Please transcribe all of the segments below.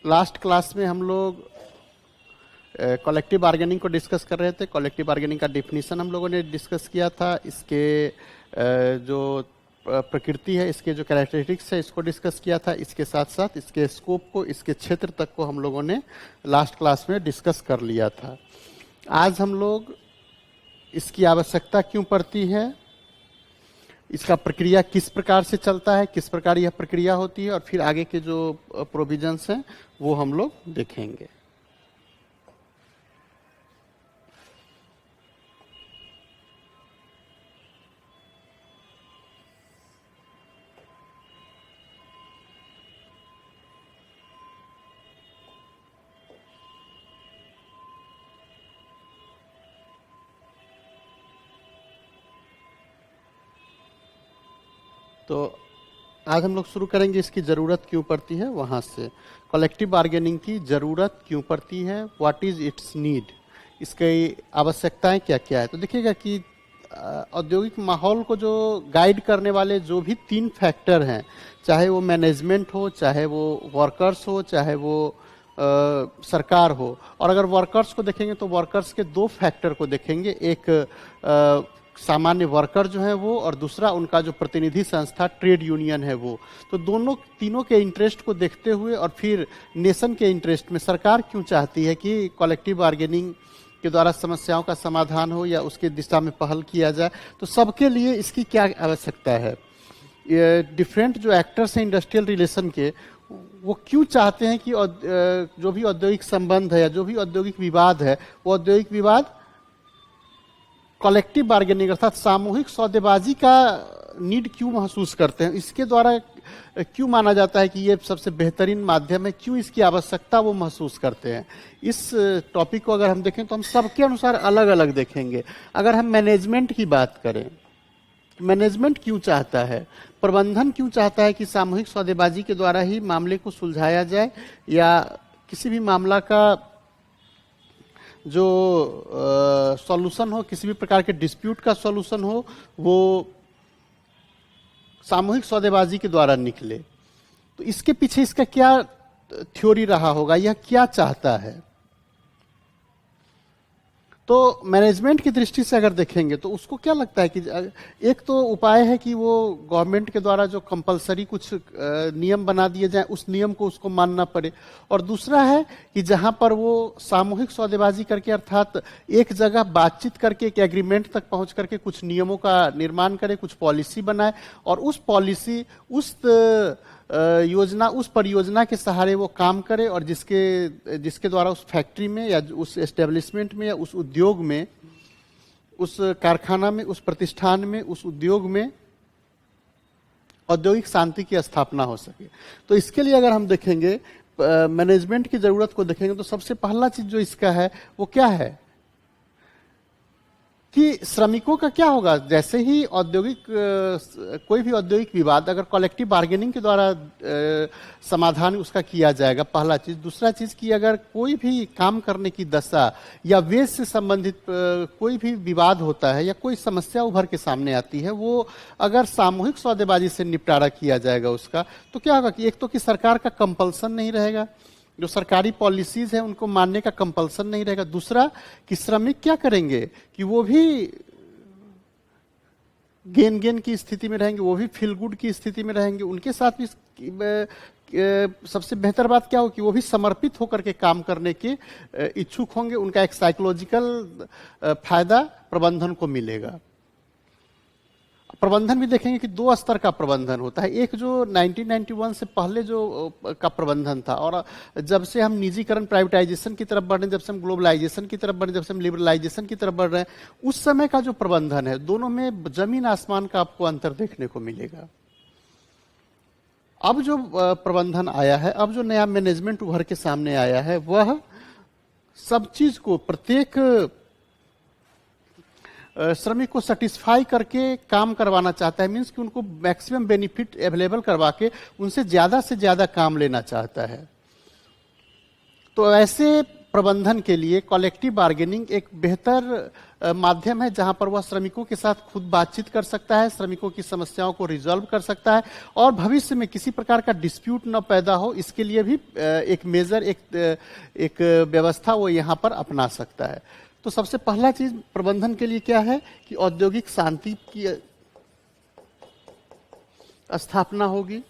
Last class में हम लोग कलेक्टिव बार्गेनिंग को डिस्कस कर रहे थे। कलेक्टिव बार्गेनिंग का डेफिनेशन हम लोगों ने डिस्कस किया था। इसके जो प्रकृति है, इसके जो कैरेक्टरिस्टिक्स है, इसको डिस्कस किया था। इसके साथ साथ इसके स्कोप को, इसके क्षेत्र तक को हम लोगों ने लास्ट क्लास में डिस्कस कर लिया था। आज हम लोग इसकी आवश्यकता क्यों पड़ती है, इसका प्रक्रिया किस प्रकार से चलता है, किस प्रकार यह प्रक्रिया होती है, और फिर आगे के जो प्रोविजंस हैं वो हम लोग देखेंगे। तो आज हम लोग शुरू करेंगे इसकी ज़रूरत क्यों पड़ती है वहाँ से। कलेक्टिव बार्गेनिंग की ज़रूरत क्यों पड़ती है, व्हाट इज़ इट्स नीड, इसकी आवश्यकताएं क्या क्या है। तो देखिएगा कि औद्योगिक माहौल को जो गाइड करने वाले जो भी 3 फैक्टर हैं, चाहे वो मैनेजमेंट हो, चाहे वो वर्कर्स हो, चाहे वो सरकार हो। और अगर वर्कर्स को देखेंगे तो वर्कर्स के 2 फैक्टर को देखेंगे, एक सामान्य वर्कर जो है वो, और दूसरा उनका जो प्रतिनिधि संस्था ट्रेड यूनियन है वो। तो तीनों के इंटरेस्ट को देखते हुए और फिर नेशन के इंटरेस्ट में सरकार क्यों चाहती है कि कलेक्टिव बार्गेनिंग के द्वारा समस्याओं का समाधान हो या उसके दिशा में पहल किया जाए, तो सबके लिए इसकी क्या आवश्यकता है। डिफरेंट जो एक्टर्स हैं इंडस्ट्रियल रिलेशन के, वो क्यों चाहते हैं कि जो भी औद्योगिक संबंध है या जो भी औद्योगिक विवाद है, वो औद्योगिक विवाद कलेक्टिव बार्गेनिंग अर्थात सामूहिक सौदेबाजी का नीड क्यों महसूस करते हैं, इसके द्वारा क्यों माना जाता है कि ये सबसे बेहतरीन माध्यम है, क्यों इसकी आवश्यकता वो महसूस करते हैं। इस टॉपिक को अगर हम देखें तो हम सबके अनुसार अलग अलग देखेंगे। अगर हम मैनेजमेंट की बात करें, मैनेजमेंट क्यों चाहता है, प्रबंधन क्यों चाहता है कि सामूहिक सौदेबाजी के द्वारा ही मामले को सुलझाया जाए, या किसी भी मामला का जो सॉल्यूशन हो, किसी भी प्रकार के डिस्प्यूट का सॉल्यूशन हो, वो सामूहिक सौदेबाजी के द्वारा निकले। तो इसके पीछे इसका क्या थ्योरी रहा होगा, यह क्या चाहता है। तो मैनेजमेंट की दृष्टि से अगर देखेंगे तो उसको क्या लगता है कि एक तो उपाय है कि वो गवर्नमेंट के द्वारा जो कंपलसरी कुछ नियम बना दिए जाए, उस नियम को उसको मानना पड़े। और दूसरा है कि जहां पर वो सामूहिक सौदेबाजी करके अर्थात एक जगह बातचीत करके एक एग्रीमेंट तक पहुंच करके कुछ नियमों का निर्माण करे, कुछ पॉलिसी बनाए, और उस पॉलिसी, उस योजना, उस परियोजना के सहारे वो काम करे, और जिसके द्वारा उस फैक्ट्री में या उस एस्टेब्लिशमेंट में या उस उद्योग में, उस कारखाना में, उस प्रतिष्ठान में, उस उद्योग में औद्योगिक शांति की स्थापना हो सके। तो इसके लिए अगर हम देखेंगे मैनेजमेंट की जरूरत को देखेंगे तो सबसे पहला चीज जो इसका है वो क्या है कि श्रमिकों का क्या होगा। जैसे ही औद्योगिक कोई भी औद्योगिक विवाद अगर कलेक्टिव बार्गेनिंग के द्वारा समाधान उसका किया जाएगा, पहला चीज। दूसरा चीज कि अगर कोई भी काम करने की दशा या वेज से संबंधित कोई भी विवाद होता है या कोई समस्या उभर के सामने आती है, वो अगर सामूहिक सौदेबाजी से निपटारा किया जाएगा उसका, तो क्या होगा कि एक तो कि सरकार का कंपल्सन नहीं रहेगा, जो सरकारी पॉलिसीज है उनको मानने का कंपल्सन नहीं रहेगा। दूसरा कि श्रमिक क्या करेंगे कि वो भी गेन की स्थिति में रहेंगे, वो भी फील गुड की स्थिति में रहेंगे। उनके साथ भी सबसे बेहतर बात क्या हो कि वो भी समर्पित होकर के काम करने के इच्छुक होंगे। उनका एक साइकोलॉजिकल फायदा प्रबंधन को मिलेगा। प्रबंधन भी देखेंगे कि 2 स्तर का प्रबंधन होता है। एक जो 1991 से पहले जो का प्रबंधन था, और जब से हम निजीकरण, प्राइवेटाइजेशन की तरफ बढ़ रहे हैं, जब से हम ग्लोबलाइजेशन की तरफ बढ़ रहे हैं, जब से हम लिबरलाइजेशन की तरफ बढ़ रहे हैं, उस समय का जो प्रबंधन है, दोनों में जमीन आसमान का आपको अंतर देखने को मिलेगा। अब जो प्रबंधन आया है, अब जो नया मैनेजमेंट उभर के सामने आया है, वह सब चीज को, प्रत्येक श्रमिक को सेटिस्फाई करके काम करवाना चाहता है। मीन्स कि उनको मैक्सिमम बेनिफिट अवेलेबल करवा के उनसे से ज्यादा काम लेना चाहता है। तो ऐसे प्रबंधन के लिए कलेक्टिव बार्गेनिंग एक बेहतर माध्यम है जहां पर वह श्रमिकों के साथ खुद बातचीत कर सकता है, श्रमिकों की समस्याओं को रिजॉल्व कर सकता है और भविष्य में किसी प्रकार का डिस्प्यूट न पैदा हो इसके लिए भी एक मेजर, एक व्यवस्था वो यहाँ पर अपना सकता है। तो सबसे पहला चीज प्रबंधन के लिए क्या है कि औद्योगिक शांति की स्थापना होगी।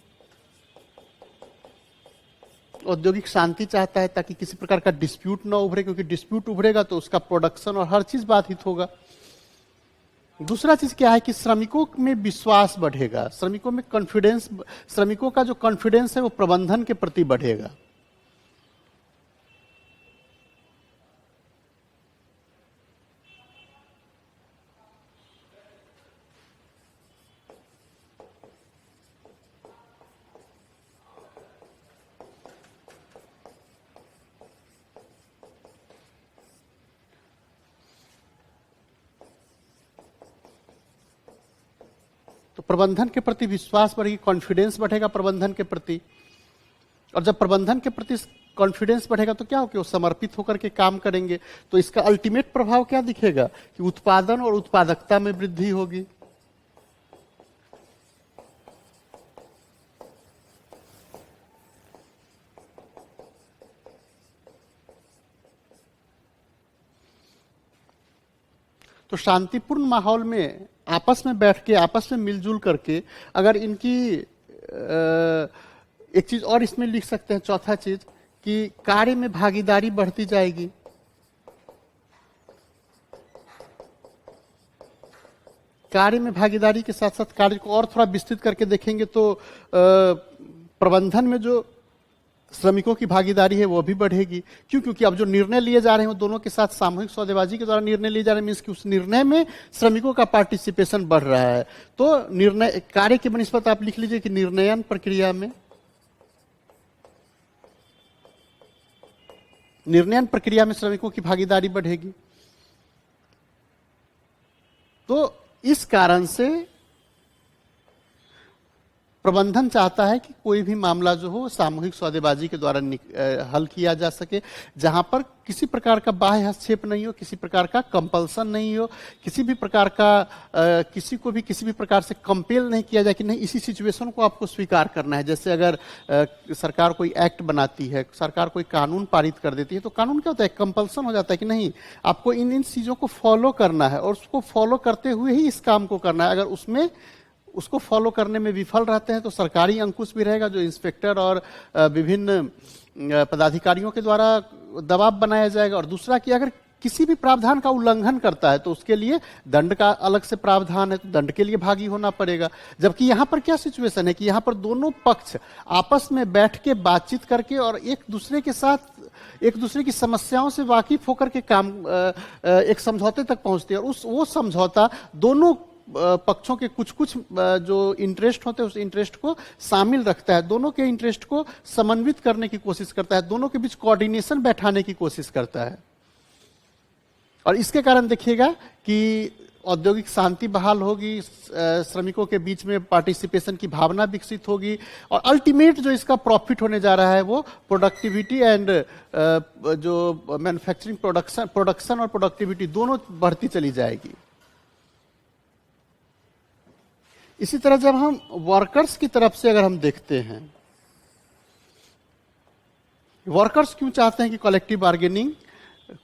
औद्योगिक शांति चाहता है ताकि किसी प्रकार का डिस्प्यूट ना उभरे, क्योंकि डिस्प्यूट उभरेगा तो उसका प्रोडक्शन और हर चीज बाधित होगा। दूसरा चीज क्या है कि श्रमिकों में विश्वास बढ़ेगा, श्रमिकों में कॉन्फिडेंस, श्रमिकों का जो कॉन्फिडेंस है वो प्रबंधन के प्रति बढ़ेगा। तो प्रबंधन के प्रति विश्वास बढ़ेगी, कॉन्फिडेंस बढ़ेगा प्रबंधन के प्रति। और जब प्रबंधन के प्रति कॉन्फिडेंस बढ़ेगा तो क्या हो कि वो समर्पित होकर के काम करेंगे। तो इसका अल्टीमेट प्रभाव क्या दिखेगा कि उत्पादन और उत्पादकता में वृद्धि होगी। तो शांतिपूर्ण माहौल में आपस में बैठ के, आपस में मिलजुल करके, अगर इनकी एक चीज और इसमें लिख सकते हैं, चौथा चीज कि कार्य में भागीदारी बढ़ती जाएगी। कार्य में भागीदारी के साथ साथ कार्य को और थोड़ा विस्तृत करके देखेंगे तो प्रबंधन में जो श्रमिकों की भागीदारी है वो भी बढ़ेगी। क्यों? क्योंकि अब जो निर्णय लिए जा रहे हैं वो दोनों के साथ सामूहिक सौदेबाजी के द्वारा निर्णय लिए जा रहे हैं, मीन्स कि उस निर्णय में श्रमिकों का पार्टिसिपेशन बढ़ रहा है। तो निर्णय कार्य की बनिस्पत आप लिख लीजिए कि निर्णयन प्रक्रिया में, निर्णयन प्रक्रिया में श्रमिकों की भागीदारी बढ़ेगी। तो इस कारण से प्रबंधन चाहता है कि कोई भी मामला जो हो सामूहिक सौदेबाजी के द्वारा हल किया जा सके, जहां पर किसी प्रकार का बाह्य हस्तक्षेप नहीं हो, किसी प्रकार का कंपल्सन नहीं हो, किसी भी प्रकार का किसी को भी किसी भी प्रकार से कंपेल नहीं किया जाए कि नहीं इसी सिचुएशन को आपको स्वीकार करना है। जैसे अगर सरकार कोई एक्ट बनाती है, सरकार कोई कानून पारित कर देती है, तो कानून क्या होता है, कंपल्सन हो जाता है कि नहीं आपको इन इन चीजों को फॉलो करना है और उसको फॉलो करते हुए ही इस काम को करना है। अगर उसमें उसको फॉलो करने में विफल रहते हैं तो सरकारी अंकुश भी रहेगा, जो इंस्पेक्टर और विभिन्न पदाधिकारियों के द्वारा दबाव बनाया जाएगा। और दूसरा कि अगर किसी भी प्रावधान का उल्लंघन करता है तो उसके लिए दंड का अलग से प्रावधान है, तो दंड के लिए भागी होना पड़ेगा। जबकि यहां पर क्या सिचुएशन है कि यहां पर दोनों पक्ष आपस में बैठ के बातचीत करके और एक दूसरे के साथ एक दूसरे की समस्याओं से वाकिफ होकर के काम एक समझौते तक पहुंचते हैं। और वो समझौता दोनों पक्षों के कुछ कुछ जो इंटरेस्ट होते हैं उस इंटरेस्ट को शामिल रखता है, दोनों के इंटरेस्ट को समन्वित करने की कोशिश करता है, दोनों के बीच कोऑर्डिनेशन बैठाने की कोशिश करता है। और इसके कारण देखिएगा कि औद्योगिक शांति बहाल होगी, श्रमिकों के बीच में पार्टिसिपेशन की भावना विकसित होगी और अल्टीमेट जो इसका प्रॉफिट होने जा रहा है वो प्रोडक्टिविटी एंड जो मैन्युफैक्चरिंग प्रोडक्शन और प्रोडक्टिविटी दोनों बढ़ती चली जाएगी। इसी तरह जब हम वर्कर्स की तरफ से अगर हम देखते हैं, वर्कर्स क्यों चाहते हैं कि कलेक्टिव बार्गेनिंग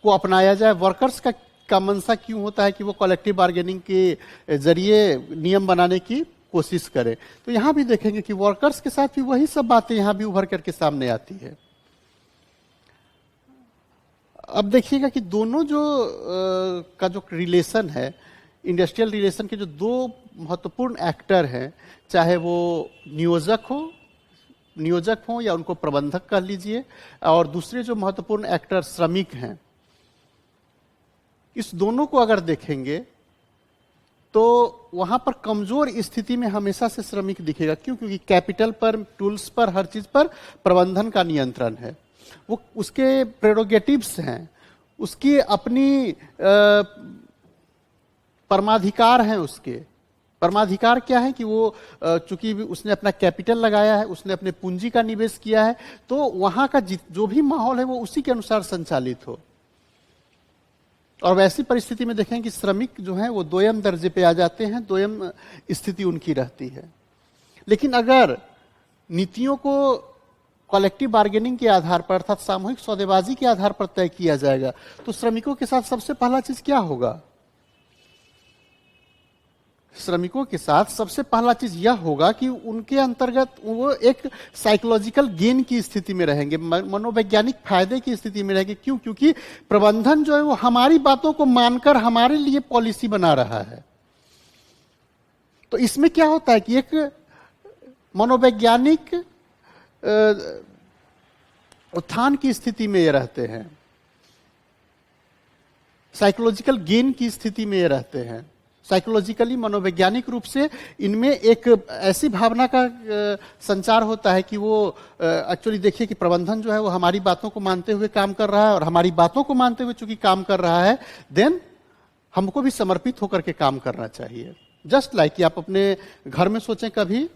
को अपनाया जाए, वर्कर्स का मनसा क्यों होता है कि वो कलेक्टिव बार्गेनिंग के जरिए नियम बनाने की कोशिश करे, तो यहां भी देखेंगे कि वर्कर्स के साथ भी वही सब बातें यहां भी उभर करके सामने आती है। अब देखिएगा कि दोनों जो का जो रिलेशन है, इंडस्ट्रियल रिलेशन के जो दो महत्वपूर्ण एक्टर हैं, चाहे वो नियोजक हो या उनको प्रबंधक कह लीजिए, और दूसरे जो महत्वपूर्ण एक्टर श्रमिक हैं, इस दोनों को अगर देखेंगे तो वहां पर कमजोर स्थिति में हमेशा से श्रमिक दिखेगा। क्यों? क्योंकि कैपिटल पर, टूल्स पर, हर चीज पर प्रबंधन का नियंत्रण है, वो उसके प्रेरोगेटिव्स हैं, उसकी अपनी परमाधिकार हैं। उसके परमाधिकार क्या है कि वो चूंकि उसने अपना कैपिटल लगाया है, उसने अपने पूंजी का निवेश किया है, तो वहां का जो भी माहौल है वो उसी के अनुसार संचालित हो। और वैसी परिस्थिति में देखें कि श्रमिक जो हैं वो दोयम दर्जे पे आ जाते हैं, दोयम स्थिति उनकी रहती है। लेकिन अगर नीतियों को कलेक्टिव बार्गेनिंग के आधार पर अर्थात सामूहिक सौदेबाजी के आधार पर तय किया जाएगा, तो श्रमिकों के साथ सबसे पहला चीज क्या होगा? श्रमिकों के साथ सबसे पहला चीज यह होगा कि उनके अंतर्गत वो एक साइकोलॉजिकल गेन की स्थिति में रहेंगे, मनोवैज्ञानिक फायदे की स्थिति में रहेंगे। क्यों? क्योंकि प्रबंधन जो है वो हमारी बातों को मानकर हमारे लिए पॉलिसी बना रहा है। तो इसमें क्या होता है कि एक मनोवैज्ञानिक उत्थान की स्थिति में ये रहते हैं, साइकोलॉजिकल गेन की स्थिति में ये रहते हैं। साइकोलॉजिकली मनोवैज्ञानिक रूप से इनमें एक ऐसी भावना का संचार होता है कि वो एक्चुअली देखिए कि प्रबंधन जो है वो हमारी बातों को मानते हुए काम कर रहा है, और हमारी बातों को मानते हुए चूंकि काम कर रहा है, देन हमको भी समर्पित होकर के काम करना चाहिए। जस्ट लाइक कि आप अपने घर में सोचें, कभी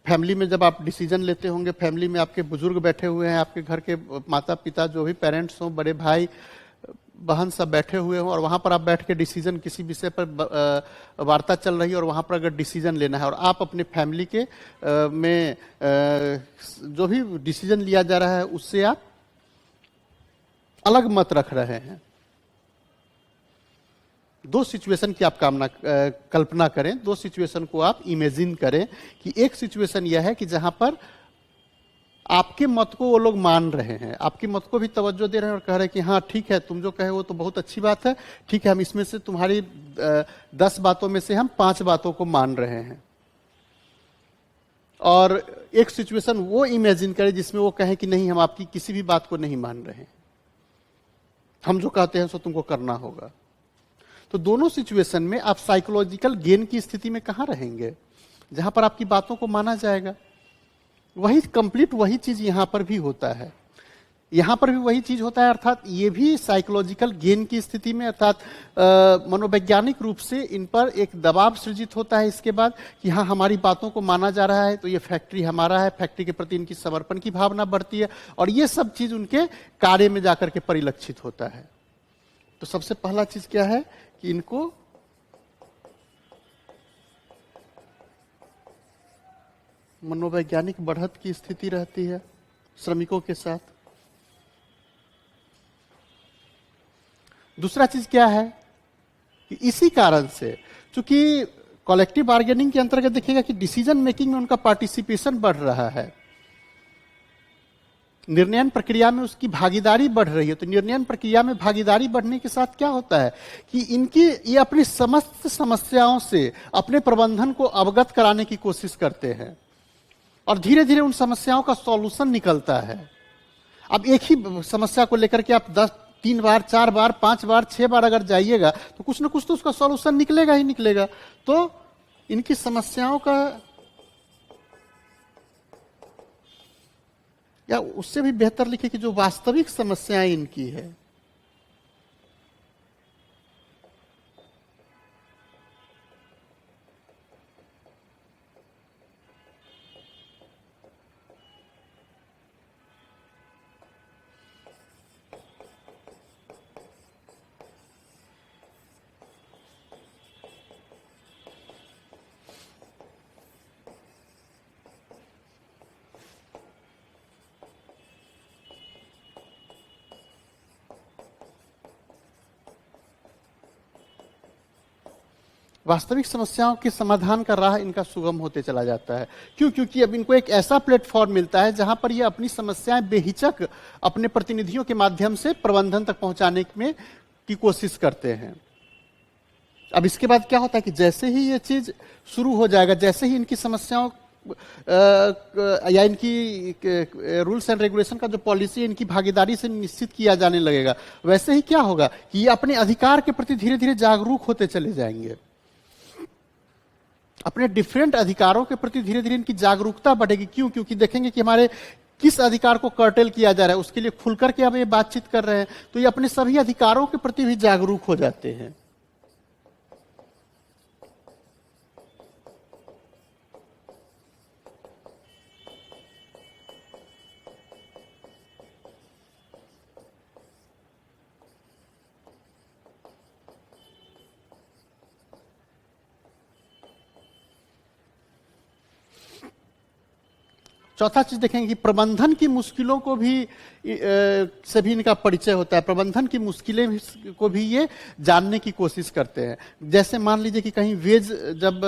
फैमिली में जब आप डिसीजन लेते होंगे, फैमिली में आपके बुजुर्ग बैठे हुए हैं, आपके घर के माता पिता जो भी पेरेंट्स हों, बड़े भाई बहन सब बैठे हुए हों, और वहां पर आप बैठ के डिसीजन किसी विषय पर वार्ता चल रही है, और वहां पर अगर डिसीजन लेना है और आप अपने फैमिली के में जो भी डिसीजन लिया जा रहा है उससे आप अलग मत रख रहे हैं। दो सिचुएशन की आप कल्पना करें, दो सिचुएशन को आप इमेजिन करें कि एक सिचुएशन यह है कि जहां पर आपके मत को वो लोग मान रहे हैं, आपके मत को भी तवज्जो दे रहे हैं और कह रहे हैं कि हाँ ठीक है, तुम जो कहे वो तो बहुत अच्छी बात है, ठीक है, हम इसमें से तुम्हारी 10 बातों में से हम 5 बातों को मान रहे हैं। और एक सिचुएशन वो इमेजिन करें जिसमें वो कहें कि नहीं, हम आपकी किसी भी बात को नहीं मान रहे हैं, हम जो कहते हैं सो तुमको करना होगा। तो दोनों सिचुएशन में आप साइकोलॉजिकल गेन की स्थिति में कहां रहेंगे? जहां पर आपकी बातों को माना जाएगा। वही कंप्लीट वही चीज यहां पर भी होता है, यहां पर भी वही चीज होता है, अर्थात ये भी साइकोलॉजिकल गेन की स्थिति में, अर्थात मनोवैज्ञानिक रूप से इन पर एक दबाव सृजित होता है इसके बाद कि हाँ हमारी बातों को माना जा रहा है, तो ये फैक्ट्री हमारा है, फैक्ट्री के प्रति इनकी समर्पण की भावना बढ़ती है, और ये सब चीज उनके कार्य में जाकर के परिलक्षित होता है। तो सबसे पहला चीज क्या है कि इनको मनोवैज्ञानिक बढ़त की स्थिति रहती है श्रमिकों के साथ। दूसरा चीज क्या है कि इसी कारण से, चूंकि कलेक्टिव बार्गेनिंग के अंतर्गत देखिएगा कि डिसीजन मेकिंग में उनका पार्टिसिपेशन बढ़ रहा है, निर्णयन प्रक्रिया में उसकी भागीदारी बढ़ रही है। तो निर्णयन प्रक्रिया में भागीदारी बढ़ने के साथ क्या होता है कि इनकी ये अपनी समस्त समस्याओं से अपने प्रबंधन को अवगत कराने की कोशिश करते हैं, और धीरे धीरे उन समस्याओं का सॉल्यूशन निकलता है। अब एक ही समस्या को लेकर के आप 3 बार 4 बार 5 बार 6 बार अगर जाइएगा तो कुछ ना कुछ तो उसका सॉल्यूशन निकलेगा ही निकलेगा। तो इनकी समस्याओं का, या उससे भी बेहतर लिखे कि जो वास्तविक समस्याएं इनकी है, वास्तविक समस्याओं के समाधान का राह इनका सुगम होते चला जाता है। क्यों? क्योंकि अब इनको एक ऐसा प्लेटफॉर्म मिलता है जहां पर ये अपनी समस्याएं बेहिचक अपने प्रतिनिधियों के माध्यम से प्रबंधन तक पहुंचाने में की कोशिश करते हैं। अब इसके बाद क्या होता है कि जैसे ही ये चीज शुरू हो जाएगा, जैसे ही इनकी समस्याओं या इनकी रूल्स एंड रेगुलेशन का जो पॉलिसी है इनकी भागीदारी से निश्चित किया जाने लगेगा, वैसे ही क्या होगा कि ये अपने अधिकार के प्रति धीरे धीरे जागरूक होते चले जाएंगे। अपने डिफरेंट अधिकारों के प्रति धीरे धीरे इनकी जागरूकता बढ़ेगी। क्यों? क्योंकि देखेंगे कि हमारे किस अधिकार को कर्टेल किया जा रहा है, उसके लिए खुलकर के अब ये बातचीत कर रहे हैं, तो ये अपने सभी अधिकारों के प्रति भी जागरूक हो जाते हैं। चौथा चीज देखेंगे कि प्रबंधन की मुश्किलों को भी से भी इनका परिचय होता है। प्रबंधन की मुश्किलें को भी ये जानने की कोशिश करते हैं। जैसे मान लीजिए कि कहीं जब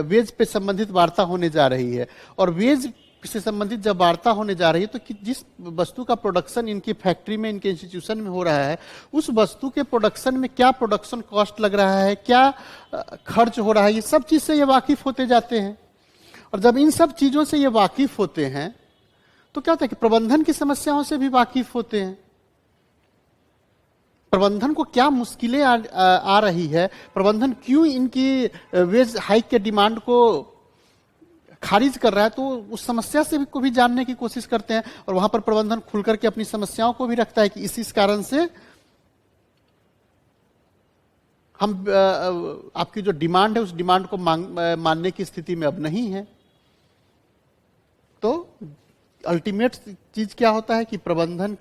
वेज पे संबंधित वार्ता होने जा रही है, और वेज से संबंधित जब वार्ता होने जा रही है, तो जिस वस्तु का प्रोडक्शन इनकी फैक्ट्री में, इनके इंस्टीट्यूशन में हो रहा है, उस वस्तु के प्रोडक्शन में क्या प्रोडक्शन कॉस्ट लग रहा है, क्या खर्च हो रहा है, ये सब चीज से ये वाकिफ होते जाते हैं। और जब इन सब चीजों से ये वाकिफ होते हैं तो क्या होता है कि प्रबंधन की समस्याओं से भी वाकिफ होते हैं। प्रबंधन को क्या मुश्किलें आ रही है, प्रबंधन क्यों इनकी वेज हाइक के डिमांड को खारिज कर रहा है, तो उस समस्या से भी को भी जानने की कोशिश करते हैं। और वहां पर प्रबंधन खुलकर के अपनी समस्याओं को भी रखता है कि इस कारण से हम आपकी जो डिमांड है उस डिमांड को मानने की स्थिति में अब नहीं है। तो अल्टीमेट चीज क्या होता है कि प्रबंधन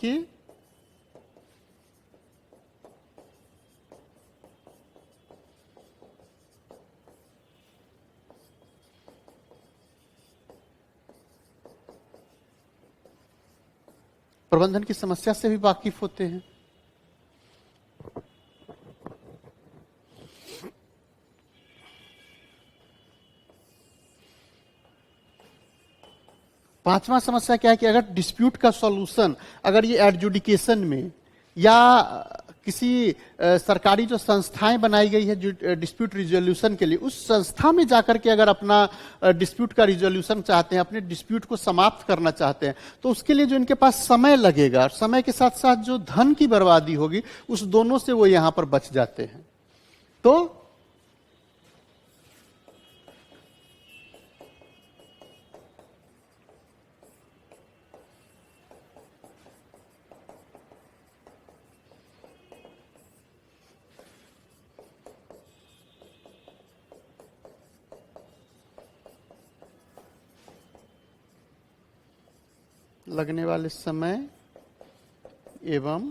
की समस्या से भी वाकिफ होते हैं। पांचवा समस्या क्या है कि अगर डिस्प्यूट का सॉल्यूशन, अगर ये एडजुडिकेशन में या किसी सरकारी जो संस्थाएं बनाई गई है जो डिस्प्यूट रिजोल्यूशन के लिए, उस संस्था में जाकर के अगर अपना डिस्प्यूट का रिजोल्यूशन चाहते हैं, अपने डिस्प्यूट को समाप्त करना चाहते हैं, तो उसके लिए जो इनके पास समय लगेगा, समय के साथ साथ जो धन की बर्बादी होगी, उस दोनों से वो यहां पर बच जाते हैं। तो लगने वाले समय एवं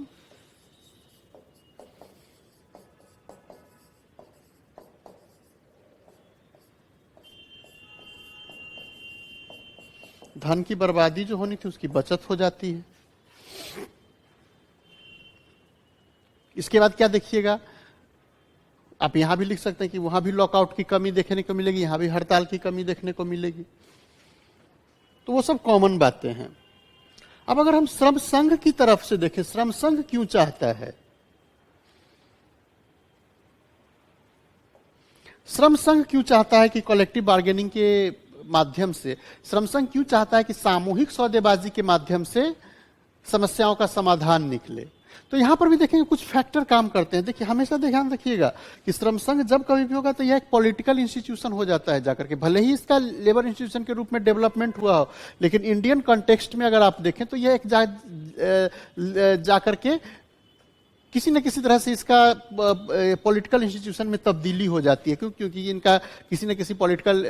धन की बर्बादी जो होनी थी उसकी बचत हो जाती है। इसके बाद क्या देखिएगा, आप यहां भी लिख सकते हैं कि वहां भी लॉकआउट की कमी देखने को मिलेगी, यहां भी हड़ताल की कमी देखने को मिलेगी। तो वो सब कॉमन बातें हैं। अब अगर हम श्रम संघ की तरफ से देखें, श्रम संघ क्यों चाहता है, श्रम संघ क्यों चाहता है कि कलेक्टिव बार्गेनिंग के माध्यम से, श्रम संघ क्यों चाहता है कि सामूहिक सौदेबाजी के माध्यम से समस्याओं का समाधान निकले, तो यहां पर भी देखेंगे कुछ फैक्टर काम करते हैं। देखिए, हमेशा ध्यान रखिएगा कि श्रम संघ जब कभी भी होगा तो यह एक पॉलिटिकल इंस्टीट्यूशन हो जाता है जाकर के, भले ही इसका लेबर इंस्टीट्यूशन के रूप में डेवलपमेंट हुआ हो, लेकिन इंडियन कॉन्टेक्स्ट में अगर आप देखें तो यह एक जाकर के किसी न किसी तरह से इसका पॉलिटिकल इंस्टीट्यूशन में तब्दीली हो जाती है। क्योंकि इनका किसी न किसी पॉलिटिकल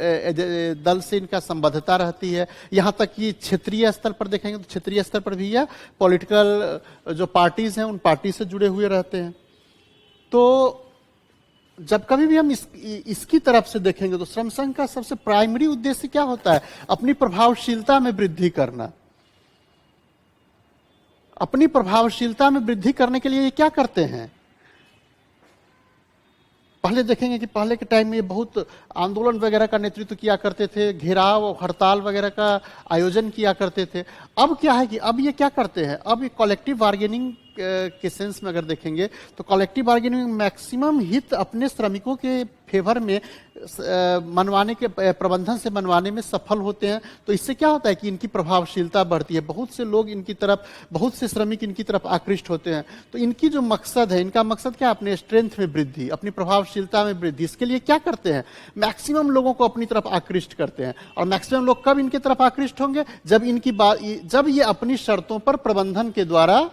दल से इनका संबद्धता रहती है। यहाँ तक कि क्षेत्रीय स्तर पर देखेंगे तो क्षेत्रीय स्तर पर भी यह पॉलिटिकल जो पार्टीज हैं उन पार्टी से जुड़े हुए रहते हैं। तो जब कभी भी हम इसकी तरफ से देखेंगे तो श्रम संघ का सबसे प्राइमरी उद्देश्य क्या होता है, अपनी प्रभावशीलता में वृद्धि करना। अपनी प्रभावशीलता में वृद्धि करने के लिए ये क्या करते हैं, पहले देखेंगे कि पहले के टाइम में बहुत आंदोलन वगैरह का नेतृत्व किया करते थे, घेराव और हड़ताल वगैरह का आयोजन किया करते थे। अब क्या है कि अब ये क्या करते हैं, अब ये कलेक्टिव बार्गेनिंग के सेंस में अगर देखेंगे तो कलेक्टिव बार्गेनिंग में मैक्सिमम हित अपने श्रमिकों के फेवर में मनवाने के, प्रबंधन से मनवाने में सफल होते हैं। तो इससे क्या होता है कि इनकी प्रभावशीलता बढ़ती है, बहुत से लोग इनकी तरफ, बहुत से श्रमिक इनकी तरफ आकृष्ट होते हैं। तो इनकी जो मकसद है, इनका मकसद क्या है, अपने स्ट्रेंथ में वृद्धि, अपनी प्रभावशीलता में वृद्धि। इसके लिए क्या करते हैं, मैक्सिमम लोगों को अपनी तरफ आकृष्ट करते हैं। और मैक्सिमम लोग कब इनकी तरफ आकृष्ट होंगे, जब ये अपनी शर्तों पर प्रबंधन के द्वारा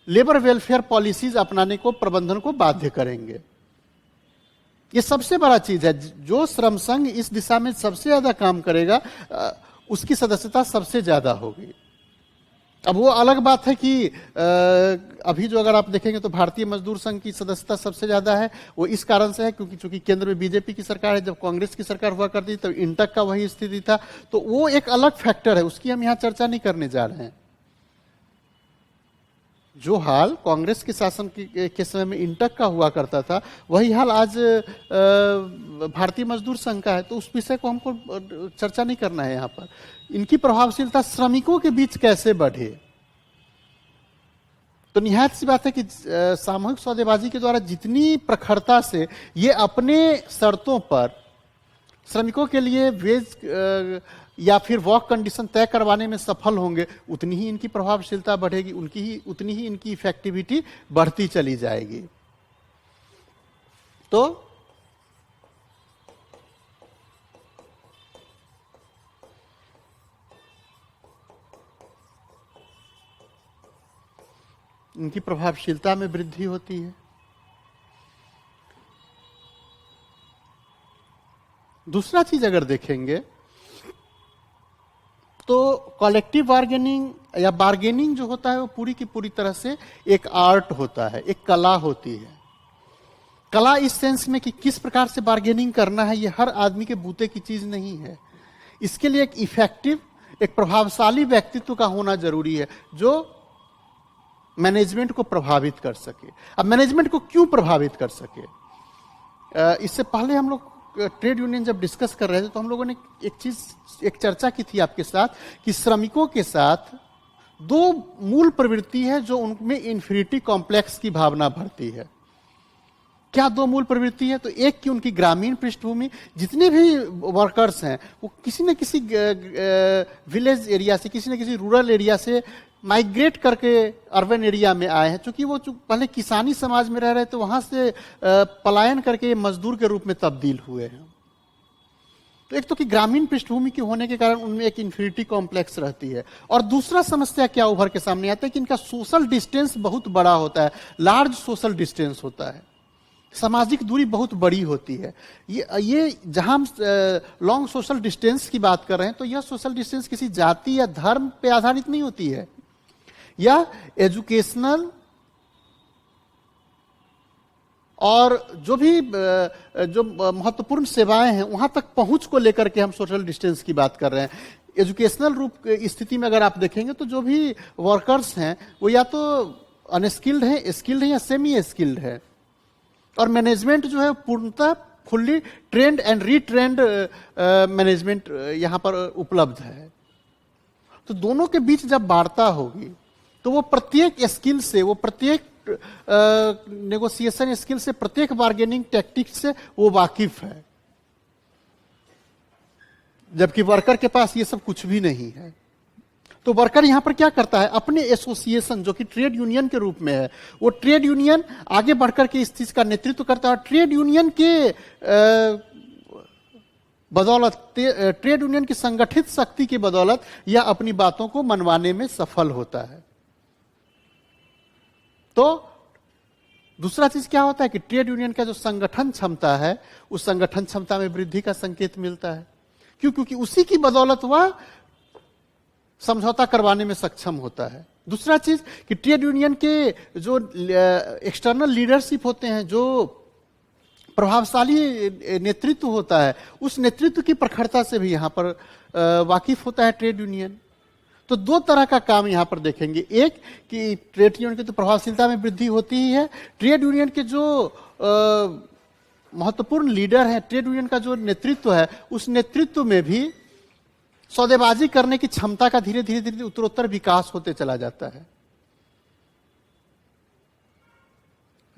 लेबर वेलफेयर पॉलिसीज अपनाने को प्रबंधन को बाध्य करेंगे। ये सबसे बड़ा चीज है, जो श्रम संघ इस दिशा में सबसे ज्यादा काम करेगा उसकी सदस्यता सबसे ज्यादा होगी। अब वो अलग बात है कि अभी जो अगर आप देखेंगे तो भारतीय मजदूर संघ की सदस्यता सबसे ज्यादा है। वो इस कारण से है क्योंकि चूंकि केंद्र में बीजेपी की सरकार है, जब कांग्रेस की सरकार हुआ करती तब इंटक का वही स्थिति था, तो वो एक अलग फैक्टर है, उसकी हम यहाँ चर्चा नहीं करने जा रहे हैं। जो हाल कांग्रेस के शासन के समय में इंटक का हुआ करता था, वही हाल आज भारतीय मजदूर संघ का है, तो उस विषय को हमको चर्चा नहीं करना है यहाँ पर। इनकी प्रभावशीलता श्रमिकों के बीच कैसे बढ़े, तो निहायत सी बात है कि सामूहिक सौदेबाजी के द्वारा जितनी प्रखरता से ये अपने शर्तों पर श्रमिकों के लिए वेज या फिर वर्क कंडीशन तय करवाने में सफल होंगे, उतनी ही इनकी प्रभावशीलता बढ़ेगी, उतनी ही इनकी इफेक्टिविटी बढ़ती चली जाएगी। तो इनकी प्रभावशीलता में वृद्धि होती है। दूसरा चीज अगर देखेंगे तो कलेक्टिव बार्गेनिंग या बार्गेनिंग जो होता है वो पूरी की पूरी तरह से एक आर्ट होता है, एक कला होती है। कला इस सेंस में कि किस प्रकार से बार्गेनिंग करना है, ये हर आदमी के बूते की चीज नहीं है। इसके लिए एक इफेक्टिव, एक प्रभावशाली व्यक्तित्व का होना जरूरी है जो मैनेजमेंट को प्रभावित कर सके। अब मैनेजमेंट को क्यों प्रभावित कर सके, इससे पहले हम लोग ट्रेड यूनियन जब डिस्कस कर रहे थे तो हम लोगों ने एक चर्चा की थी आपके साथ कि श्रमिकों के साथ दो मूल प्रवृत्ति है जो उनमें इन्फिनिटी कॉम्प्लेक्स की भावना भरती है। क्या दो मूल प्रवृत्ति है, तो एक की उनकी ग्रामीण पृष्ठभूमि, जितने भी वर्कर्स हैं वो किसी न किसी विलेज एरिया से, किसी न किसी रूरल एरिया से माइग्रेट करके अर्बन एरिया में आए हैं। चूंकि वो पहले किसानी समाज में रह रहे थे, वहां से पलायन करके मजदूर के रूप में तब्दील हुए हैं। तो एक तो कि ग्रामीण पृष्ठभूमि के होने के कारण उनमें एक इन्फिनिटी कॉम्प्लेक्स रहती है, और दूसरा समस्या क्या उभर के सामने आता है कि इनका सोशल डिस्टेंस बहुत बड़ा होता है, लार्ज सोशल डिस्टेंस होता है, सामाजिक दूरी बहुत बड़ी होती है। ये जहां हम लॉन्ग सोशल डिस्टेंस की बात कर रहे हैं तो यह सोशल डिस्टेंस किसी जाति या धर्म पे आधारित नहीं होती है, या एजुकेशनल और जो भी जो महत्वपूर्ण सेवाएं हैं वहां तक पहुंच को लेकर के हम सोशल डिस्टेंस की बात कर रहे हैं। एजुकेशनल रूप स्थिति में अगर आप देखेंगे तो जो भी वर्कर्स हैं वो या तो अनस्किल्ड है, स्किल्ड है या सेमी स्किल्ड है, और मैनेजमेंट जो है पूर्णतः फुल्ली ट्रेंड एंड रीट्रेंड मैनेजमेंट यहां पर उपलब्ध है। तो दोनों के बीच जब वार्ता होगी तो वो प्रत्येक स्किल से, वो प्रत्येक नेगोशिएशन स्किल से, प्रत्येक बार्गेनिंग टेक्टिक से वो वाकिफ है, जबकि वर्कर के पास ये सब कुछ भी नहीं है। तो वर्कर यहां पर क्या करता है, अपने एसोसिएशन जो कि ट्रेड यूनियन के रूप में है, वो ट्रेड यूनियन आगे बढ़कर के इस चीज का नेतृत्व करता है, और ट्रेड यूनियन के बदौलत, ट्रेड यूनियन की संगठित शक्ति की बदौलत यह अपनी बातों को मनवाने में सफल होता है। तो दूसरा चीज क्या होता है कि ट्रेड यूनियन का जो संगठन क्षमता है, उस संगठन क्षमता में वृद्धि का संकेत मिलता है। क्यों? क्योंकि उसी की बदौलत वह समझौता करवाने में सक्षम होता है। दूसरा चीज कि ट्रेड यूनियन के जो एक्सटर्नल लीडरशिप होते हैं, जो प्रभावशाली नेतृत्व होता है, उस नेतृत्व की प्रखरता से भी यहां पर वाकिफ होता है ट्रेड यूनियन। तो दो तरह का काम यहां पर देखेंगे, एक कि ट्रेड यूनियन की तो प्रभावशीलता में वृद्धि होती ही है, ट्रेड यूनियन के जो महत्वपूर्ण लीडर हैं, ट्रेड यूनियन का जो नेतृत्व है, उस नेतृत्व में भी सौदेबाजी करने की क्षमता का धीरे धीरे धीरे उत्तरोत्तर विकास होते चला जाता है।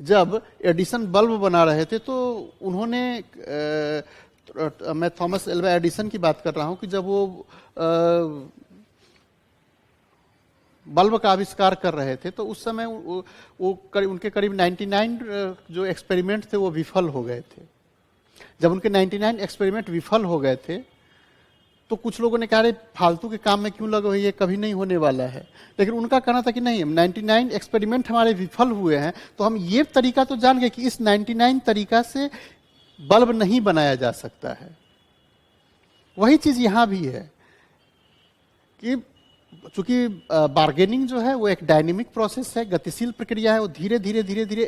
जब एडिसन बल्ब बना रहे थे तो उन्होंने मैं थॉमस एल्वा एडिसन की बात कर रहा हूं कि जब वो बल्ब का आविष्कार कर रहे थे तो उस समय उनके करीब 99 जो एक्सपेरिमेंट थे वो विफल हो गए थे। जब उनके 99 एक्सपेरिमेंट विफल हो गए थे तो कुछ लोगों ने कहा अरे फालतू के काम में क्यों लगे हो, ये कभी नहीं होने वाला है। लेकिन उनका कहना था कि नहीं, 99 एक्सपेरिमेंट हमारे विफल हुए हैं तो हम ये तरीका तो जान गए कि इस 99 तरीका से बल्ब नहीं बनाया जा सकता है। वही चीज यहां भी है कि चूंकि बार्गेनिंग जो है वो एक डायनेमिक प्रोसेस है, गतिशील प्रक्रिया है, वो धीरे धीरे धीरे धीरे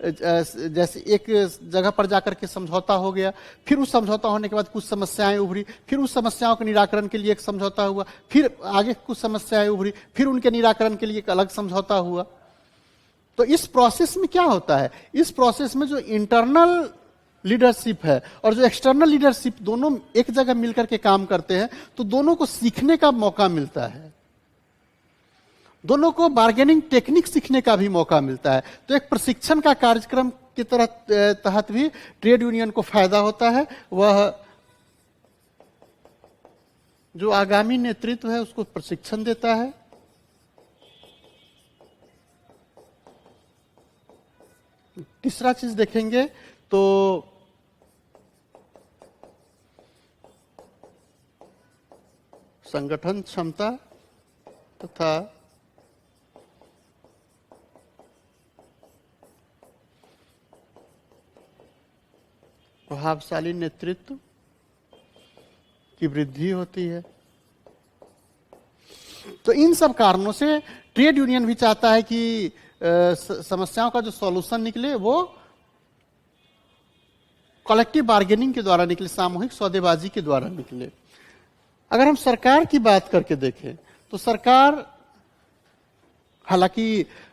जैसे एक जगह पर जाकर के समझौता हो गया, फिर उस समझौता होने के बाद कुछ समस्याएं उभरी, फिर उस समस्याओं के निराकरण के लिए एक समझौता हुआ, फिर आगे कुछ समस्याएं उभरी, फिर उनके निराकरण के लिए एक अलग समझौता हुआ। तो इस प्रोसेस में क्या होता है, इस प्रोसेस में जो इंटरनल लीडरशिप है और जो एक्सटर्नल लीडरशिप दोनों एक जगह मिलकर के काम करते हैं, तो दोनों को सीखने का मौका मिलता है, दोनों को बार्गेनिंग टेक्निक सीखने का भी मौका मिलता है। तो एक प्रशिक्षण का कार्यक्रम के तहत भी ट्रेड यूनियन को फायदा होता है। वह जो आगामी नेतृत्व है उसको प्रशिक्षण देता है, तीसरा चीज देखेंगे तो संगठन क्षमता तथा प्रभावशाली नेतृत्व की वृद्धि होती है। तो इन सब कारणों से ट्रेड यूनियन भी चाहता है कि समस्याओं का जो सॉल्यूशन निकले वो कलेक्टिव बार्गेनिंग के द्वारा निकले, सामूहिक सौदेबाजी के द्वारा निकले। अगर हम सरकार की बात करके देखें तो सरकार हालांकि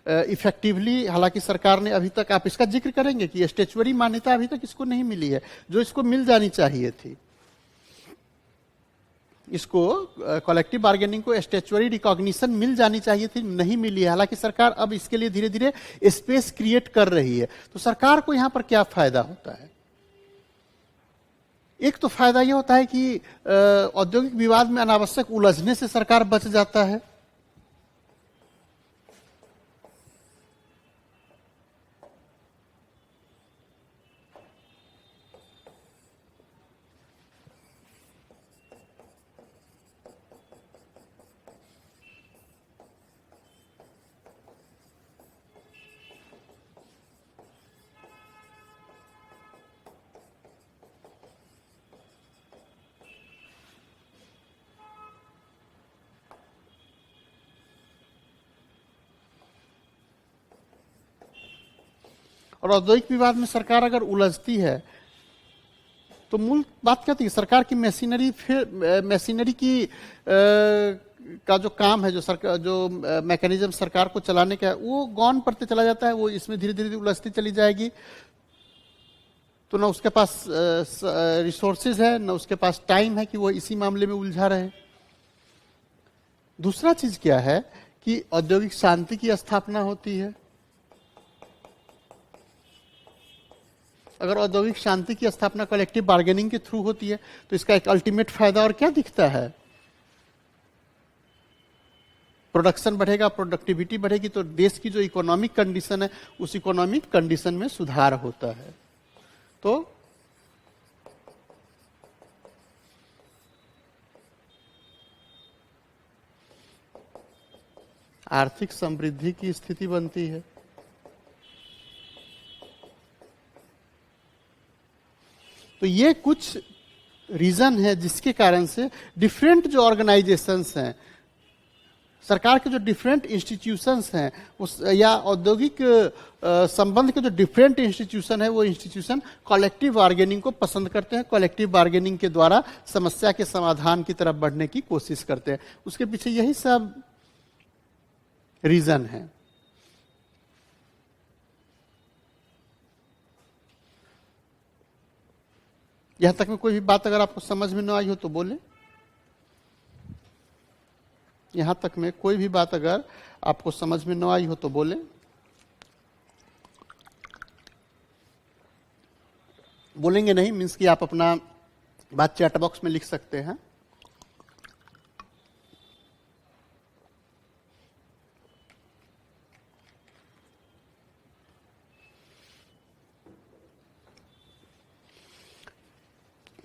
इफेक्टिवली, हालांकि सरकार ने अभी तक, आप इसका जिक्र करेंगे कि स्टैच्यूटरी मान्यता अभी तक इसको नहीं मिली है जो इसको मिल जानी चाहिए थी। इसको कलेक्टिव बार्गेनिंग को स्टैच्यूटरी रिकॉग्निशन मिल जानी चाहिए थी, नहीं मिली है। हालांकि सरकार अब इसके लिए धीरे धीरे स्पेस क्रिएट कर रही है। तो सरकार को यहां पर क्या फायदा होता है? एक तो फायदा यह होता है कि औद्योगिक विवाद में अनावश्यक उलझने से सरकार बच जाता है। और औद्योगिक विवाद में सरकार अगर उलझती है तो मूल बात क्या थी, सरकार की मशीनरी, फिर मशीनरी की का जो काम है, जो सरकार, जो मैकेनिज्म सरकार को चलाने का है, वो गौन पड़ते चला जाता है, वो इसमें धीरे धीरे उलझती चली जाएगी। तो ना उसके पास रिसोर्सेज है, ना उसके पास टाइम है कि वो इसी मामले में उलझा रहे। दूसरा चीज क्या है कि औद्योगिक शांति की स्थापना होती है। अगर औद्योगिक शांति की स्थापना कलेक्टिव बार्गेनिंग के थ्रू होती है तो इसका एक अल्टीमेट फायदा और क्या दिखता है? प्रोडक्शन बढ़ेगा, प्रोडक्टिविटी बढ़ेगी, तो देश की जो इकोनॉमिक कंडीशन है उस इकोनॉमिक कंडीशन में सुधार होता है। तो आर्थिक समृद्धि की स्थिति बनती है। तो ये कुछ रीजन है जिसके कारण से डिफरेंट जो ऑर्गेनाइजेशंस हैं, सरकार के जो डिफरेंट इंस्टीट्यूशंस हैं, उस या औद्योगिक संबंध के जो डिफरेंट इंस्टीट्यूशन है, वो इंस्टीट्यूशन कलेक्टिव बार्गेनिंग को पसंद करते हैं, कलेक्टिव बार्गेनिंग के द्वारा समस्या के समाधान की तरफ बढ़ने की कोशिश करते हैं। उसके पीछे यही सब रीजन है। यहां तक में कोई भी बात अगर आपको समझ में न आई हो तो बोले। यहां तक में कोई भी बात अगर आपको समझ में न आई हो तो बोले। बोलेंगे नहीं मीन्स कि आप अपना बात चैट बॉक्स में लिख सकते हैं।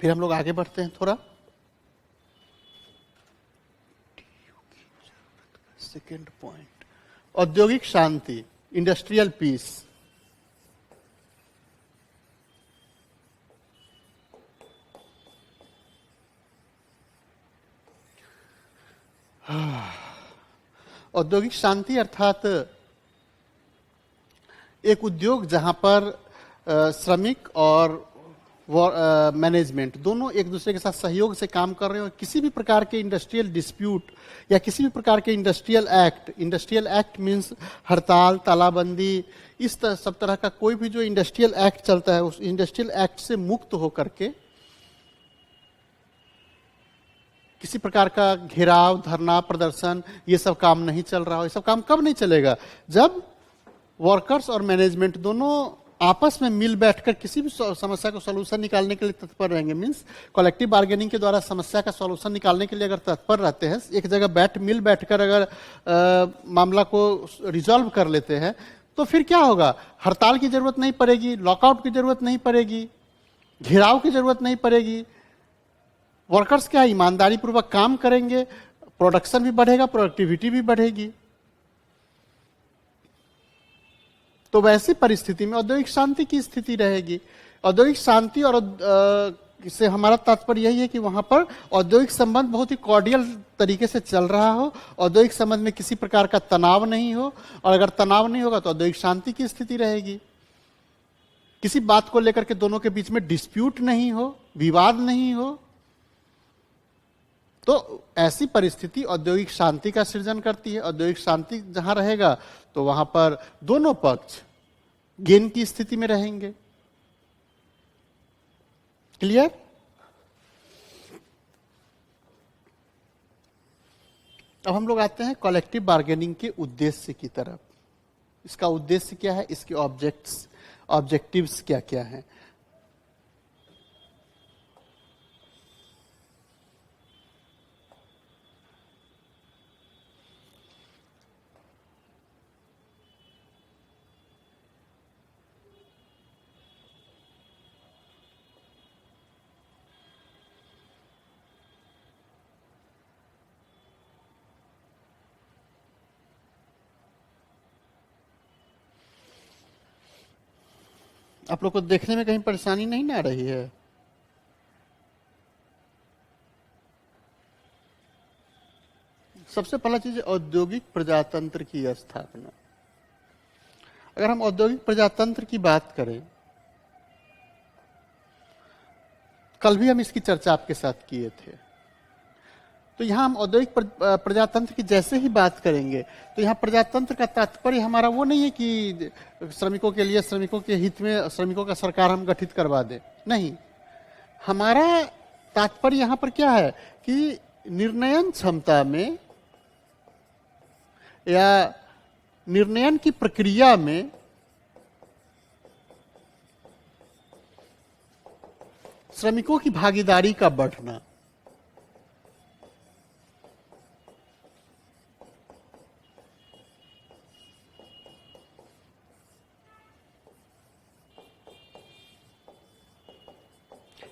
फिर हम लोग आगे बढ़ते हैं थोड़ा। सेकेंड पॉइंट, औद्योगिक शांति, इंडस्ट्रियल पीस। औद्योगिक शांति अर्थात एक उद्योग जहां पर श्रमिक और मैनेजमेंट दोनों एक दूसरे के साथ सहयोग से काम कर रहे हो, किसी भी प्रकार के इंडस्ट्रियल डिस्प्यूट या किसी भी प्रकार के इंडस्ट्रियल एक्ट मीन्स हड़ताल, तालाबंदी, सब तरह का कोई भी जो इंडस्ट्रियल एक्ट चलता है उस इंडस्ट्रियल एक्ट से मुक्त होकर के किसी प्रकार का घेराव, धरना, प्रदर्शन, ये सब काम नहीं चल रहा हो। ये सब काम कब नहीं चलेगा? जब वर्कर्स और मैनेजमेंट दोनों आपस में मिल बैठकर किसी भी समस्या को सॉल्यूशन निकालने के लिए तत्पर रहेंगे। मींस कलेक्टिव बार्गेनिंग के द्वारा समस्या का सॉल्यूशन निकालने के लिए अगर तत्पर रहते हैं, एक जगह मिल बैठकर अगर मामला को रिजॉल्व कर लेते हैं, तो फिर क्या होगा? हड़ताल की जरूरत नहीं पड़ेगी, लॉकआउट की जरूरत नहीं पड़ेगी, घेराव की जरूरत नहीं पड़ेगी। वर्कर्स क्या ईमानदारी पूर्वक काम करेंगे, प्रोडक्शन भी बढ़ेगा, प्रोडक्टिविटी भी बढ़ेगी। तो वैसी परिस्थिति में औद्योगिक शांति की स्थिति रहेगी। औद्योगिक शांति और इससे हमारा तात्पर्य यही है कि वहां पर औद्योगिक संबंध बहुत ही कॉर्डियल तरीके से चल रहा हो, औद्योगिक संबंध में किसी प्रकार का तनाव नहीं हो, और अगर तनाव नहीं होगा तो औद्योगिक शांति की स्थिति रहेगी। किसी बात को लेकर के दोनों के बीच में डिस्प्यूट नहीं हो, विवाद नहीं हो, तो ऐसी परिस्थिति औद्योगिक शांति का सृजन करती है। औद्योगिक शांति जहां रहेगा तो वहां पर दोनों पक्ष गेन की स्थिति में रहेंगे। क्लियर? अब हम लोग आते हैं कलेक्टिव बार्गेनिंग के उद्देश्य की तरफ। इसका उद्देश्य क्या है, इसके ऑब्जेक्टिव्स क्या क्या हैं। आप लोग को देखने में कहीं परेशानी नहीं ना आ रही है? सबसे पहला चीज औद्योगिक प्रजातंत्र की स्थापना। अगर हम औद्योगिक प्रजातंत्र की बात करें, कल भी हम इसकी चर्चा आपके साथ किए थे, तो यहां हम औद्योगिक प्रजातंत्र की जैसे ही बात करेंगे तो यहां प्रजातंत्र का तात्पर्य हमारा वो नहीं है कि श्रमिकों के लिए, श्रमिकों के हित में श्रमिकों का सरकार हम गठित करवा दें। नहीं, हमारा तात्पर्य यहां पर क्या है कि निर्णयन क्षमता में या निर्णयन की प्रक्रिया में श्रमिकों की भागीदारी का बढ़ना।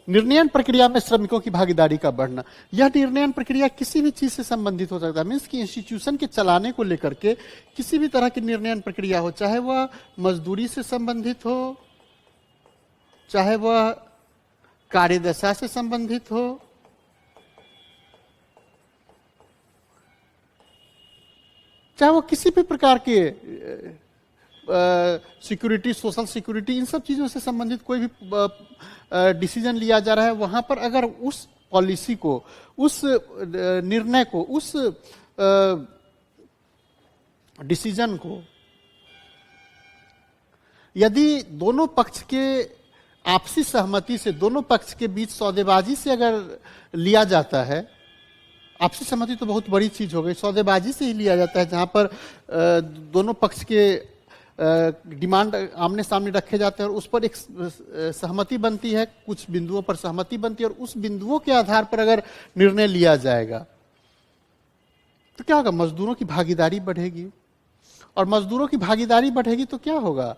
निर्णयन प्रक्रिया में श्रमिकों की भागीदारी का बढ़ना, यह निर्णयन प्रक्रिया किसी भी चीज से संबंधित हो सकता है। मीन्स कि इंस्टीट्यूशन के चलाने को लेकर के किसी भी तरह की निर्णयन प्रक्रिया हो, चाहे वह मजदूरी से संबंधित हो, चाहे वह कार्यदशा से संबंधित हो, चाहे वो किसी भी प्रकार के सिक्योरिटी, सोशल सिक्योरिटी, इन सब चीजों से संबंधित कोई भी डिसीजन लिया जा रहा है, वहां पर अगर उस पॉलिसी को, उस निर्णय को, उस डिसीजन को यदि दोनों पक्ष के आपसी सहमति से, दोनों पक्ष के बीच सौदेबाजी से अगर लिया जाता है, आपसी सहमति तो बहुत बड़ी चीज हो गई, सौदेबाजी से ही लिया जाता है, जहां पर दोनों पक्ष के डिमांड आमने सामने रखे जाते हैं और उस पर एक सहमति बनती है, कुछ बिंदुओं पर सहमति बनती है और उस बिंदुओं के आधार पर अगर निर्णय लिया जाएगा तो क्या होगा? मजदूरों की भागीदारी बढ़ेगी, और मजदूरों की भागीदारी बढ़ेगी तो क्या होगा?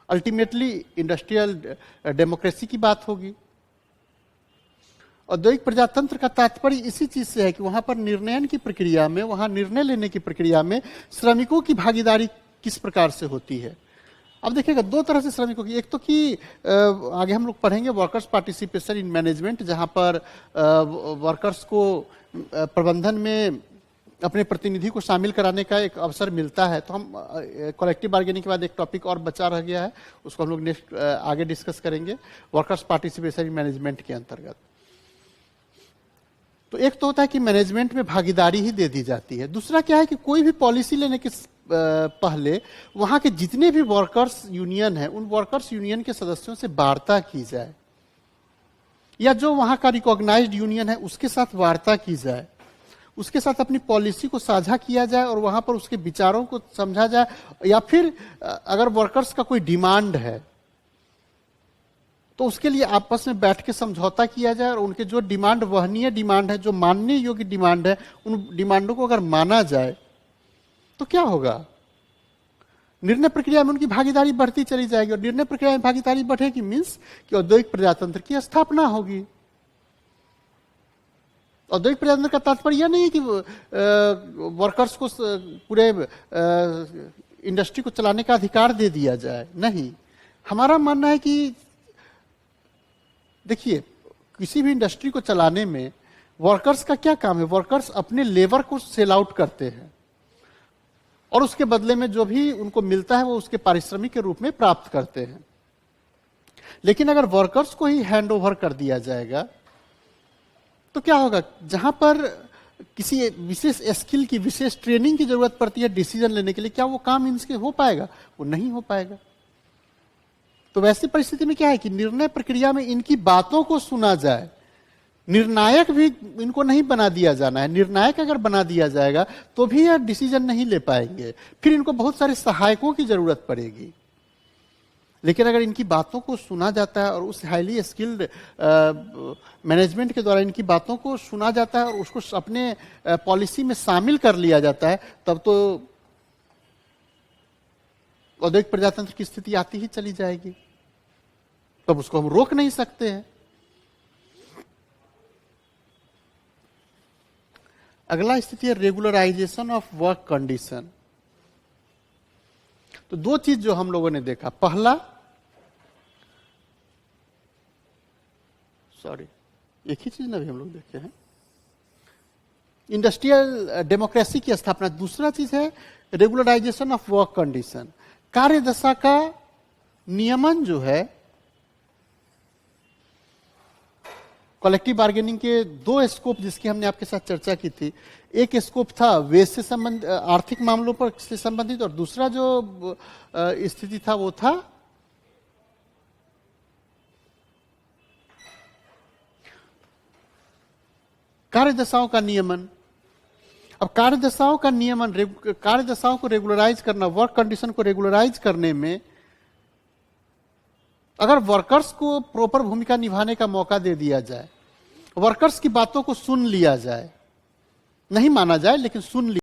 अल्टीमेटली इंडस्ट्रियल डेमोक्रेसी की बात होगी। औद्योगिक प्रजातंत्र का तात्पर्य इसी चीज से है कि वहां पर निर्णयन की प्रक्रिया में, वहां निर्णय लेने की प्रक्रिया में श्रमिकों की भागीदारी किस प्रकार से होती है। अब देखिएगा, दो तरह से श्रमिकों की, एक तो कि आगे हम लोग पढ़ेंगे वर्कर्स पार्टिसिपेशन इन मैनेजमेंट, जहां पर वर्कर्स को प्रबंधन में अपने प्रतिनिधि को शामिल कराने का एक अवसर मिलता है। तो हम कलेक्टिव बार्गेनिंग के बाद एक टॉपिक और बचा रह गया है, उसको हम लोग नेक्स्ट आगे डिस्कस करेंगे, वर्कर्स पार्टिसिपेशन मैनेजमेंट के अंतर्गत। तो एक तो होता है कि मैनेजमेंट में भागीदारी ही दे दी जाती है। दूसरा क्या है कि कोई भी पॉलिसी लेने के पहले वहां के जितने भी वर्कर्स यूनियन है, उन वर्कर्स यूनियन के सदस्यों से वार्ता की जाए, या जो वहां का रिकॉग्नाइज्ड यूनियन है उसके साथ वार्ता की जाए, उसके साथ अपनी पॉलिसी को साझा किया जाए और वहां पर उसके विचारों को समझा जाए। या फिर अगर वर्कर्स का कोई डिमांड है तो उसके लिए आपस में बैठ के समझौता किया जाए और उनके जो डिमांड वहनीय डिमांड है, जो मानने योग्य डिमांड है, उन डिमांडों को अगर माना जाए तो क्या होगा, निर्णय प्रक्रिया में उनकी भागीदारी बढ़ती चली जाएगी। और निर्णय प्रक्रिया में भागीदारी बढ़ेगी मीन्स कि औद्योगिक प्रजातंत्र की स्थापना होगी। औद्योगिक प्रजातंत्र का तात्पर्य यह नहीं है कि वर्कर्स को पूरे इंडस्ट्री को चलाने का अधिकार दे दिया जाए, नहीं। हमारा मानना है कि देखिए, किसी भी इंडस्ट्री को चलाने में वर्कर्स का क्या काम है, वर्कर्स अपने लेबर को सेल आउट करते हैं और उसके बदले में जो भी उनको मिलता है वो उसके पारिश्रमिक के रूप में प्राप्त करते हैं। लेकिन अगर वर्कर्स को ही हैंड ओवर कर दिया जाएगा तो क्या होगा, जहां पर किसी विशेष स्किल की, विशेष ट्रेनिंग की जरूरत पड़ती है डिसीजन लेने के लिए, क्या वो काम इनसे हो पाएगा? वो नहीं हो पाएगा। तो वैसी परिस्थिति में क्या है कि निर्णय प्रक्रिया में इनकी बातों को सुना जाए, निर्णायक भी इनको नहीं बना दिया जाना है। निर्णायक अगर बना दिया जाएगा तो भी यह डिसीजन नहीं ले पाएंगे, फिर इनको बहुत सारे सहायकों की जरूरत पड़ेगी। लेकिन अगर इनकी बातों को सुना जाता है और उस हाईली स्किल्ड मैनेजमेंट के द्वारा इनकी बातों को सुना जाता है और उसको अपने पॉलिसी में शामिल कर लिया जाता है, तब तो औद्योगिक प्रजातंत्र की स्थिति आती ही चली जाएगी। तब उसको हम रोक नहीं सकते हैं। अगला स्थिति है रेगुलराइजेशन ऑफ वर्क कंडीशन। तो दो चीज जो हम लोगों ने देखा, पहला, एक ही चीज ना भी हम लोग देखे हैं, इंडस्ट्रियल डेमोक्रेसी की स्थापना। दूसरा चीज है रेगुलराइजेशन ऑफ वर्क कंडीशन। कार्य दशा का नियमन जो है, कलेक्टिव बार्गेनिंग के दो स्कोप जिसकी हमने आपके साथ चर्चा की थी, एक स्कोप था वेज से संबंधित, आर्थिक मामलों पर से संबंधित, और दूसरा जो स्थिति था वो था कार्यदशाओं का नियमन। अब कार्यदशाओं का नियमन, कार्यदशाओं को रेगुलराइज करना, वर्क कंडीशन को रेगुलराइज करने में अगर वर्कर्स को प्रॉपर भूमिका निभाने का मौका दे दिया जाए, वर्कर्स की बातों को सुन लिया जाए, नहीं माना जाए लेकिन सुन लिया